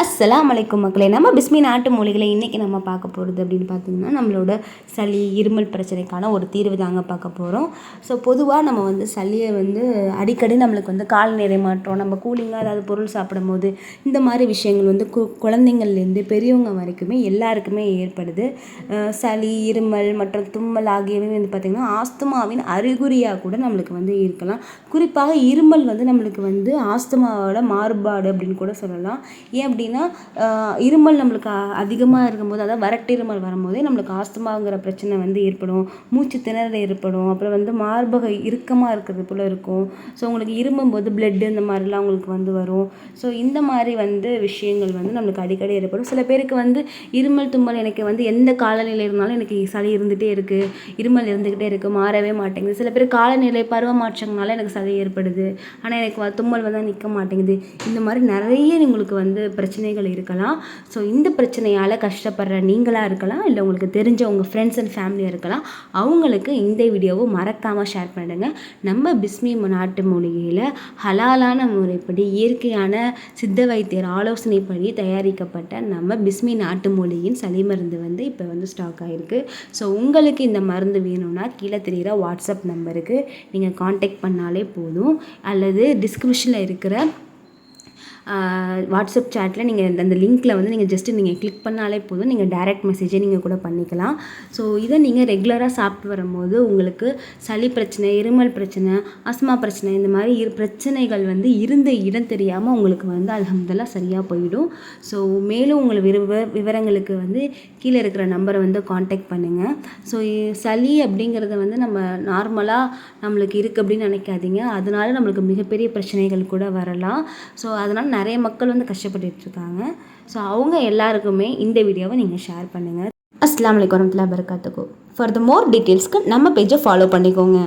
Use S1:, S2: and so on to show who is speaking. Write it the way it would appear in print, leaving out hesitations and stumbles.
S1: அஸ்ஸலாமு அலைக்கும் மக்களே. நம்ம பிஸ்மி நாட்டு மூலிகளை இன்றைக்கி நம்ம பார்க்க போகிறது அப்படின்னு பார்த்திங்கன்னா, நம்மளோட சளி இருமல் பிரச்சனைக்கான ஒரு தீர்வு தாங்க பார்க்க போகிறோம். ஸோ பொதுவாக நம்ம வந்து சளியை வந்து அடிக்கடி நம்மளுக்கு வந்து காலநிலை மாற்றம், நம்ம கூலிங்காக ஏதாவது பொருள் சாப்பிடும் போது இந்த மாதிரி விஷயங்கள் வந்து குழந்தைங்கள்லேருந்து பெரியவங்க வரைக்குமே எல்லாருக்குமே ஏற்படுது. சளி, இருமல் மற்றும் தும்மல் ஆகியவை வந்து பார்த்திங்கன்னா ஆஸ்துமாவின் அறிகுறியாக கூட நம்மளுக்கு வந்து இருக்கலாம். குறிப்பாக இருமல் வந்து நம்மளுக்கு வந்து ஆஸ்துமாவோட மாறுபாடு அப்படின்னு கூட சொல்லலாம். ஏன் அப்படின்னா இருமல் நம்மளுக்கு அதிகமாக இருக்கும்போது, அதாவது வறட்டு இருமல் வரும்போதே நம்மளுக்கு ஆஸ்துமாங்கிற பிரச்சனை வந்து ஏற்படும். மூச்சு திணறல் ஏற்படும். அப்புறம் வந்து மார்பக இறுக்கமாக இருக்கிறது போல் இருக்கும். ஸோ உங்களுக்கு இருமும்போது பிளட்டு இந்த மாதிரிலாம் உங்களுக்கு வந்து வரும். ஸோ இந்த மாதிரி வந்து விஷயங்கள் வந்து நம்மளுக்கு அடிக்கடி ஏற்படும். சில பேருக்கு வந்து இருமல் தும்மல் எனக்கு வந்து எந்த காலநிலை இருந்தாலும் எனக்கு சளி இருந்துகிட்டே இருக்குது, இருமல் இருந்துக்கிட்டே இருக்குது, மாறவே மாட்டேங்குது. சில பேர் காலநிலை பருவ மாற்றங்களால எனக்கு சளி ஏற்படுது, ஆனால் எனக்கு தும்மல் வந்து நிற்க மாட்டேங்குது. இந்த மாதிரி நிறைய உங்களுக்கு வந்து பிரச்சனைகள் இருக்கலாம். ஸோ இந்த பிரச்சனையால் கஷ்டப்படுற நீங்களாக இருக்கலாம், இல்லை உங்களுக்கு தெரிஞ்ச உங்கள் ஃப்ரெண்ட்ஸ் அண்ட் ஃபேமிலியாக இருக்கலாம். அவங்களுக்கு இந்த வீடியோவை மறக்காமல் ஷேர் பண்ணிடுங்க. நம்ம பிஸ்மி நாட்டு மூலிகையில் ஹலாலான முறைப்படி இயற்கையான சித்த வைத்தியர் ஆலோசனைப்படி தயாரிக்கப்பட்ட நம்ம பிஸ்மி நாட்டு மூலிகையின் சளி மருந்து வந்து இப்போ வந்து ஸ்டாக் ஆகிருக்கு. ஸோ உங்களுக்கு இந்த மருந்து வேணும்னா கீழே தெரிகிற வாட்ஸ்அப் நம்பருக்கு நீங்கள் காண்டாக்ட் பண்ணாலே போதும், அல்லது டிஸ்கிரிப்ஷனில் இருக்கிற வாட்ஸ்அப் சேட்டில் நீங்கள் அந்த லிங்க்கில் வந்து நீங்கள் ஜஸ்ட்டு நீங்கள் கிளிக் பண்ணாலே போதும், நீங்கள் டைரக்ட் மெசேஜே நீங்கள் கூட பண்ணிக்கலாம். ஸோ இதை நீங்கள் ரெகுலராக சாப்பிட்டு வரும்போது உங்களுக்கு சளி பிரச்சனை, இருமல் பிரச்சனை, ஆஸ்மா பிரச்சனை, இந்த மாதிரி பிரச்சனைகள் வந்து இருந்த இடம் தெரியாமல் உங்களுக்கு வந்து அல்ஹம்துலில்லாஹ் சரியாக போயிடும். ஸோ மேலும் உங்கள் விவரங்களுக்கு வந்து கீழே இருக்கிற நம்பரை வந்து காண்டாக்ட் பண்ணுங்கள். ஸோ சளி அப்படிங்கிறத வந்து நம்ம நார்மலாக நம்மளுக்கு இருக்குது அப்படின்னு நினைக்காதீங்க. அதனால நம்மளுக்கு மிகப்பெரிய பிரச்சனைகள் கூட வரலாம். ஸோ அதனால் நிறைய மக்கள் வந்து கஷ்டப்பட்டுருக்காங்க. ஸோ அவங்க எல்லாருக்குமே இந்த வீடியோவை நீங்கள் ஷேர் பண்ணுங்கள். அஸ்ஸலாமு அலைக்கும் வரஹ்மத்துல்லாஹி வபரகாத்துஹு. ஃபார் த மோர் டீட்டெயில்ஸ்க்கு நம்ம பேஜை ஃபாலோ பண்ணிக்கோங்க.